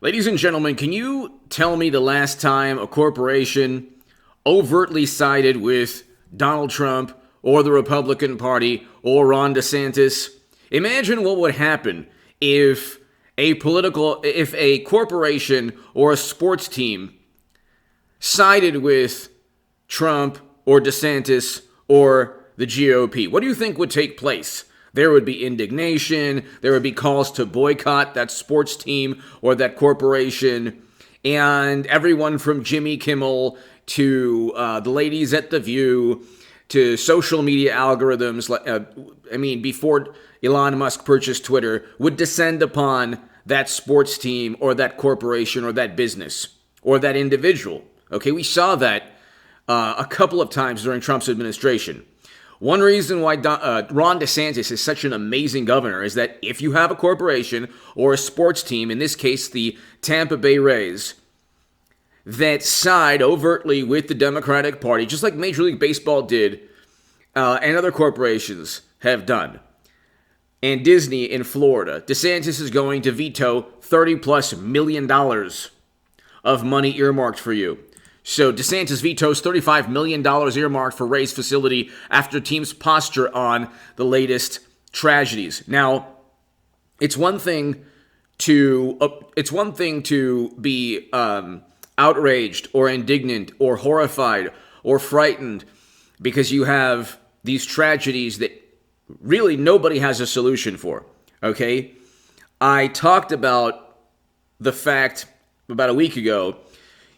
Ladies and gentlemen, can you tell me the last time a corporation overtly sided with Donald Trump or the Republican Party or Ron DeSantis? Imagine what would happen if a corporation or a sports team sided with Trump or DeSantis or the GOP. What do you think would take place? There would be indignation. There would be calls to boycott that sports team or that corporation. And everyone from Jimmy Kimmel to the ladies at The View to social media algorithms, before Elon Musk purchased Twitter, would descend upon that sports team or that corporation or that business or that individual. Okay, we saw that a couple of times during Trump's administration. One reason why Ron DeSantis is such an amazing governor is that if you have a corporation or a sports team, in this case the Tampa Bay Rays, that side overtly with the Democratic Party, just like Major League Baseball did and other corporations have done, and Disney in Florida, DeSantis is going to veto $30+ million of money earmarked for you. So DeSantis vetoes $35 million earmarked for Ray's facility after team's posture on the latest tragedies. Now, it's one thing to be outraged or indignant or horrified or frightened because you have these tragedies that really nobody has a solution for. Okay, I talked about the fact about a week ago.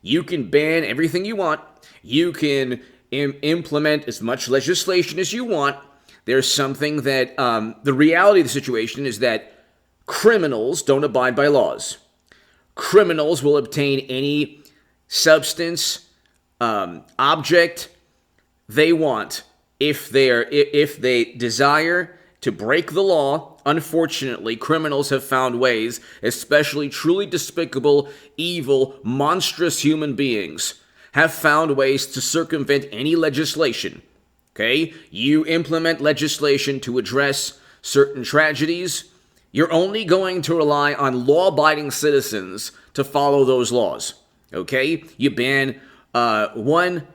You can ban everything you want. You can implement as much legislation as you want. There's something that the reality of the situation is that criminals don't abide by laws. Criminals will obtain any substance, object they want if they desire to break the law. Unfortunately, criminals have found ways, especially truly despicable, evil, monstrous human beings, have found ways to circumvent any legislation. Okay? You implement legislation to address certain tragedies, you're only going to rely on law-abiding citizens to follow those laws. Okay? You ban one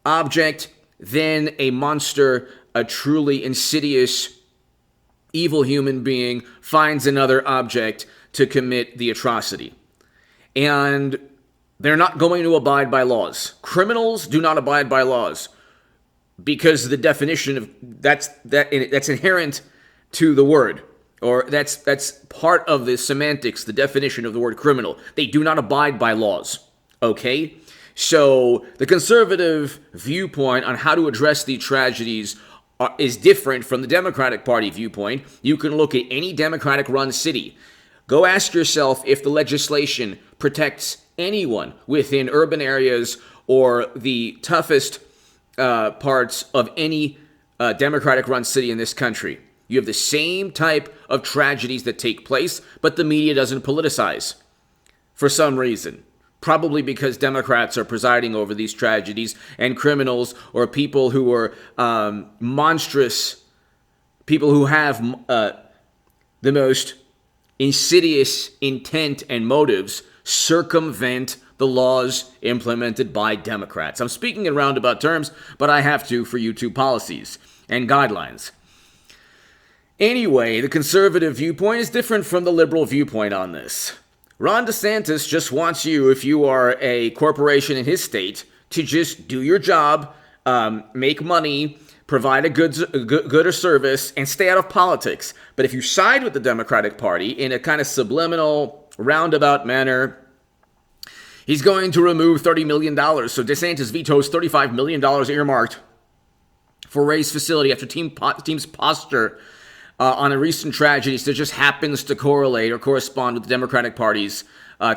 object, then a monster, a truly insidious evil human being finds another object to commit the atrocity. And they're not going to abide by laws. Criminals do not abide by laws because the definition of that's inherent to the word, or that's part of the semantics, the definition of the word criminal. They do not abide by laws. Okay? So the conservative viewpoint on how to address these tragedies is different from the Democratic Party viewpoint. You can look at any Democratic-run city. Go ask yourself if the legislation protects anyone within urban areas or the toughest parts of any Democratic-run city in this country. You have the same type of tragedies that take place, but the media doesn't politicize for some reason. Probably because Democrats are presiding over these tragedies and criminals or people who are monstrous, people who have the most insidious intent and motives circumvent the laws implemented by Democrats. I'm speaking in roundabout terms, but I have to for YouTube policies and guidelines. Anyway, the conservative viewpoint is different from the liberal viewpoint on this. Ron DeSantis just wants you, if you are a corporation in his state, to just do your job, make money, provide a good or service, and stay out of politics. But if you side with the Democratic Party in a kind of subliminal, roundabout manner, he's going to remove $30 million. So DeSantis vetoes $35 million earmarked for Ray's facility after team's posture on a recent tragedies that just happens to correlate or correspond with the Democratic Party's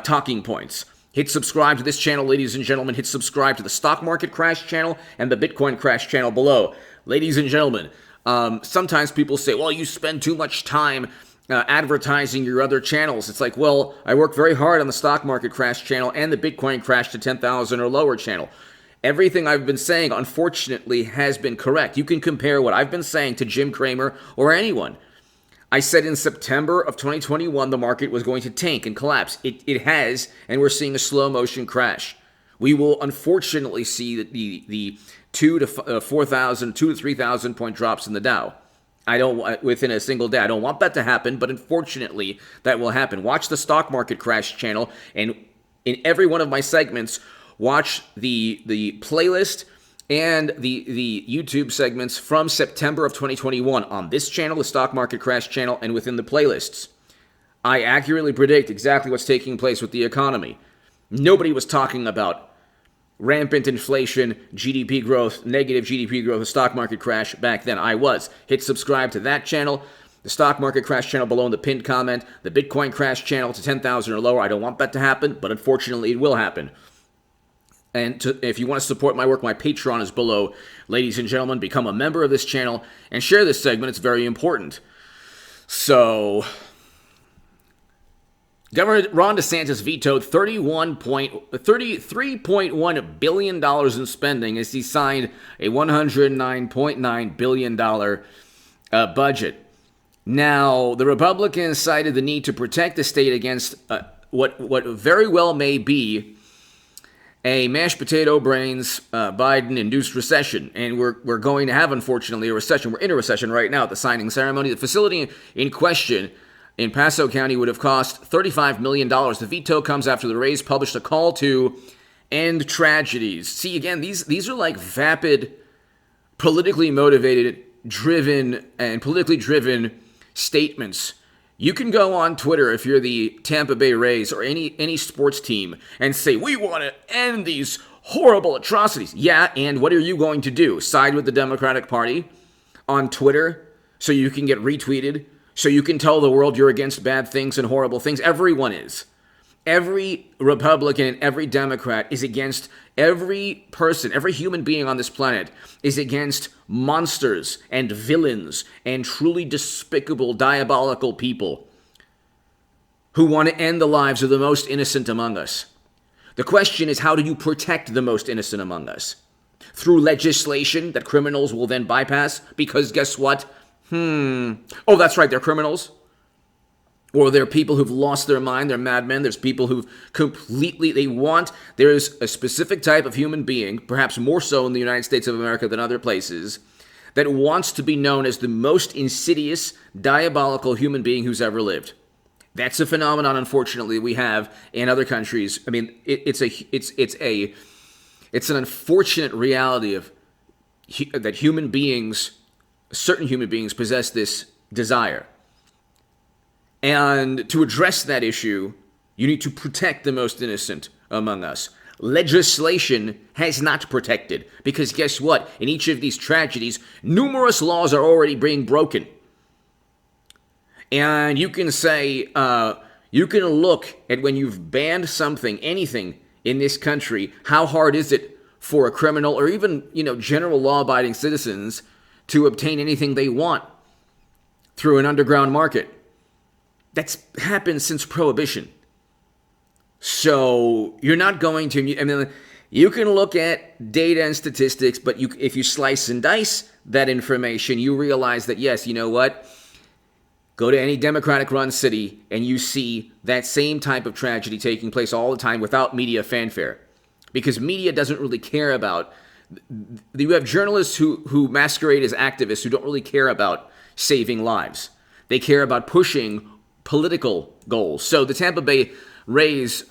talking points. Hit subscribe to this channel, ladies and gentlemen. Hit subscribe to the Stock Market Crash channel and the Bitcoin Crash channel below. Ladies and gentlemen, sometimes people say, well, you spend too much time advertising your other channels. It's like, well, I work very hard on the Stock Market Crash channel and the Bitcoin Crash to 10,000 or lower channel. Everything I've been saying, unfortunately, has been correct. You can compare what I've been saying to Jim Cramer or anyone. I said in September of 2021 the market was going to tank and collapse. It has, and we're seeing a slow motion crash. We will unfortunately see the 2,000 to 3,000 point drops in the Dow. I don't within a single day. I don't want that to happen, but unfortunately that will happen. Watch the stock market crash channel, and in every one of my segments, watch the playlist and the YouTube segments from September of 2021 on this channel, the stock market crash channel, and within the playlists. I accurately predict exactly what's taking place with the economy. Nobody was talking about rampant inflation, GDP growth, negative GDP growth, the stock market crash back then. I was. Hit subscribe to that channel, the stock market crash channel below in the pinned comment, the Bitcoin crash channel to 10,000 or lower. I don't want that to happen, but unfortunately it will happen. And if you want to support my work, my Patreon is below. Ladies and gentlemen, become a member of this channel and share this segment. It's very important. So, Governor Ron DeSantis vetoed $33.1 billion in spending as he signed a $109.9 billion budget. Now, the Republicans cited the need to protect the state against what very well may be a mashed potato brains Biden-induced recession. And we're going to have, unfortunately, a recession. We're in a recession right now at the signing ceremony. The facility in question in Pasco County would have cost $35 million. The veto comes after the Rays published a call to end tragedies. See, again, these are like vapid, politically motivated, politically driven statements. You can go on Twitter if you're the Tampa Bay Rays or any sports team and say, we want to end these horrible atrocities. Yeah, and what are you going to do? Side with the Democratic Party on Twitter so you can get retweeted, so you can tell the world you're against bad things and horrible things? Everyone is. Every Republican and every Democrat is against, every person, every human being on this planet is against monsters and villains and truly despicable, diabolical people who want to end the lives of the most innocent among us. The question is, how do you protect the most innocent among us? Through legislation that criminals will then bypass? Because guess what? Oh, that's right, they're criminals. Or there are people who've lost their mind, they're madmen. There's people who've completely, there's a specific type of human being, perhaps more so in the United States of America than other places, that wants to be known as the most insidious, diabolical human being who's ever lived. That's a phenomenon, unfortunately, we have in other countries. I mean, it's an unfortunate reality that human beings, certain human beings, possess this desire. And to address that issue, you need to protect the most innocent among us. Legislation has not protected, because guess what? In each of these tragedies, numerous laws are already being broken. And you can say, you can look at when you've banned something, anything in this country, how hard is it for a criminal or even, general law-abiding citizens to obtain anything they want through an underground market? That's happened since Prohibition. So you're not going to, you can look at data and statistics, but if you slice and dice that information, you realize that, yes, you know what? Go to any Democratic-run city and you see that same type of tragedy taking place all the time without media fanfare. Because media doesn't really care about, you have journalists who masquerade as activists who don't really care about saving lives. They care about pushing political goals. So the Tampa Bay Rays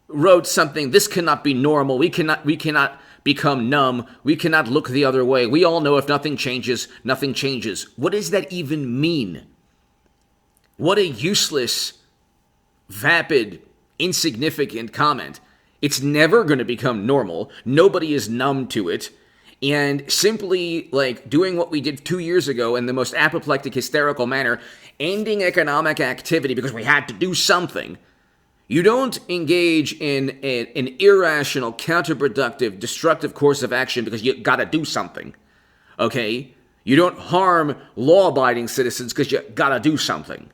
wrote something, this cannot be normal. We cannot become numb. We cannot look the other way. We all know if nothing changes, nothing changes. What does that even mean? What a useless, vapid, insignificant comment. It's never going to become normal. Nobody is numb to it. And simply doing what we did 2 years ago in the most apoplectic, hysterical manner, ending economic activity because we had to do something. You don't engage in an irrational, counterproductive, destructive course of action because you got to do something. Okay? You don't harm law-abiding citizens because you got to do something.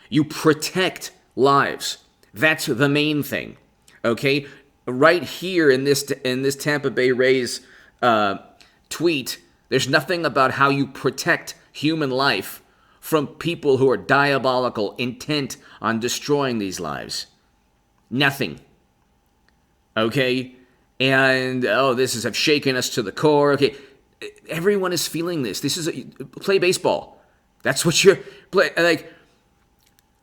You protect lives. That's the main thing. Okay? Right here in this Tampa Bay Rays tweet, there's nothing about how you protect human life from people who are diabolical, intent on destroying these lives? Nothing. Okay? And, this have shaken us to the core. Okay, everyone is feeling this. Play baseball. That's what you're play. Like,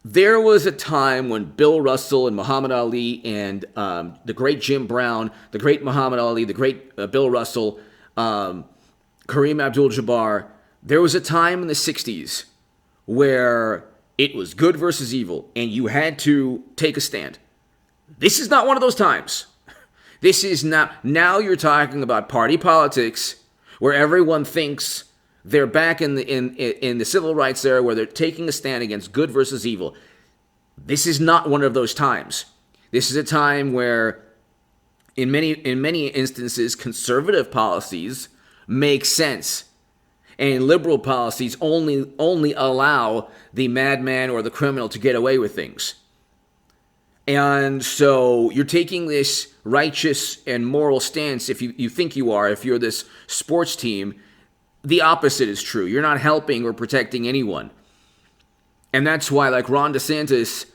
there was a time when Bill Russell and Muhammad Ali and the great Jim Brown, the great Muhammad Ali, the great Bill Russell, Kareem Abdul-Jabbar, there was a time in the 60s where it was good versus evil, and you had to take a stand. This is not one of those times. This is not. Now you're talking about party politics, where everyone thinks they're back in the civil rights era, where they're taking a stand against good versus evil. This is not one of those times. This is a time where, in many instances, conservative policies make sense, and liberal policies only allow the madman or the criminal to get away with things. And so you're taking this righteous and moral stance if you think you are, if you're this sports team. The opposite is true. You're not helping or protecting anyone. And that's why, like Ron DeSantis,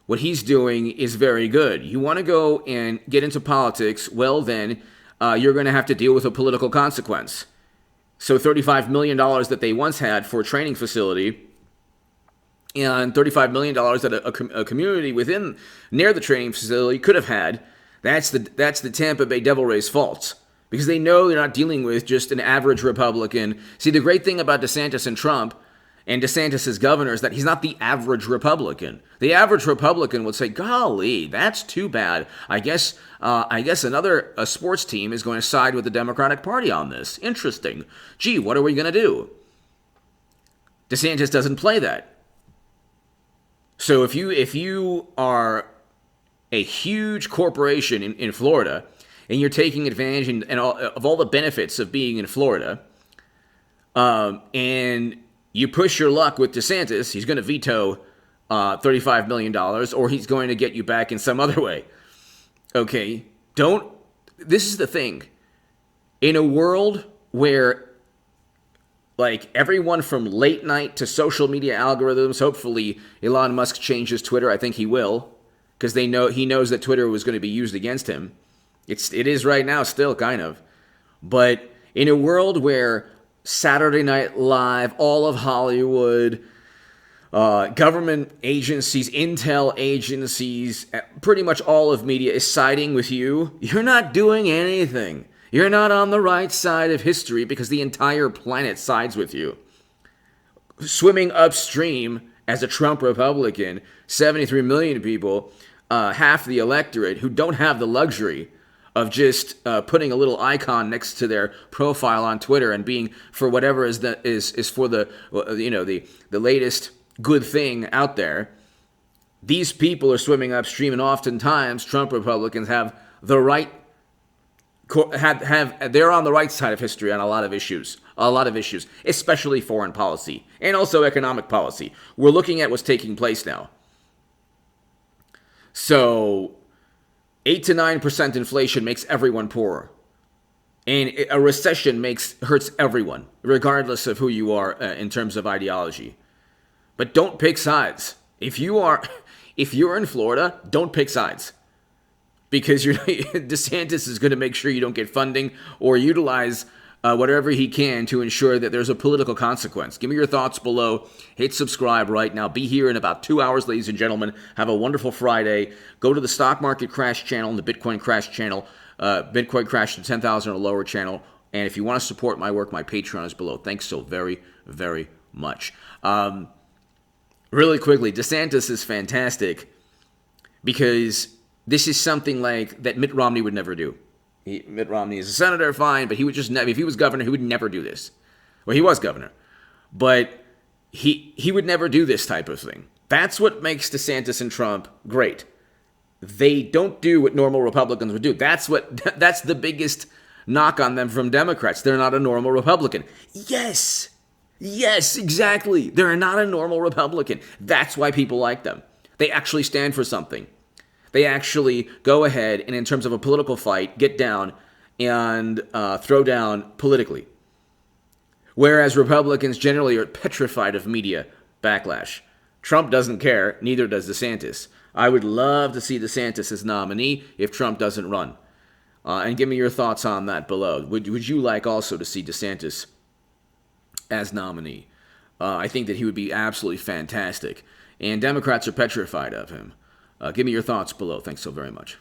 what he's doing is very good. You want to go and get into politics, well then, you're going to have to deal with a political consequence. So $35 million that they once had for a training facility, and $35 million that a community near the training facility could have had, that's the Tampa Bay Devil Rays' fault. Because they know they're not dealing with just an average Republican. See, the great thing about DeSantis and Trump and DeSantis as governor is that he's not the average Republican. The average Republican would say, golly, that's too bad. I guess another sports team is going to side with the Democratic Party on this. Interesting. Gee, what are we going to do? DeSantis doesn't play that. So if you are a huge corporation in Florida, and you're taking advantage of all the benefits of being in Florida, and you push your luck with DeSantis, he's going to veto $35 million, or he's going to get you back in some other way. Okay, this is the thing. In a world where, like, everyone from late night to social media algorithms, hopefully Elon Musk changes Twitter. I think he will, because he knows that Twitter was going to be used against him. It is right now still, kind of. But in a world where Saturday Night Live, all of Hollywood, government agencies, intel agencies, pretty much all of media is siding with you, you're not doing anything. You're not on the right side of history because the entire planet sides with you. Swimming upstream as a Trump Republican, 73 million people, half the electorate who don't have the luxury of just putting a little icon next to their profile on Twitter and being for whatever is for the latest good thing out there. These people are swimming upstream, and oftentimes Trump Republicans have the right they're on the right side of history on a lot of issues, especially foreign policy and also economic policy. We're looking at what's taking place now. So 8 to 9% inflation makes everyone poorer. And a recession hurts everyone, regardless of who you are in terms of ideology. But don't pick sides. If you're in Florida, don't pick sides. Because DeSantis is going to make sure you don't get funding or utilize whatever he can to ensure that there's a political consequence. Give me your thoughts below. Hit subscribe right now. Be here in about 2 hours, ladies and gentlemen. Have a wonderful Friday. Go to the Stock Market Crash channel and the Bitcoin Crash channel. Bitcoin Crash to 10,000 or lower channel. And if you want to support my work, my Patreon is below. Thanks so very, very much. Really quickly, DeSantis is fantastic because this is something like that Mitt Romney would never do. Mitt Romney is a senator, fine, but he would just never, if he was governor, he would never do this. Well, he was governor, but he would never do this type of thing. That's what makes DeSantis and Trump great. They don't do what normal Republicans would do. That's the biggest knock on them from Democrats. They're not a normal Republican. Yes, exactly. They're not a normal Republican. That's why people like them. They actually stand for something. They actually go ahead and in terms of a political fight, get down and throw down politically. Whereas Republicans generally are petrified of media. backlash. Trump doesn't care, neither does DeSantis. I would love to see DeSantis as nominee if Trump doesn't run. And give me your thoughts on that below. Would you like also to see DeSantis as nominee? I think that he would be absolutely fantastic. And Democrats are petrified of him. Give me your thoughts below. Thanks so very much.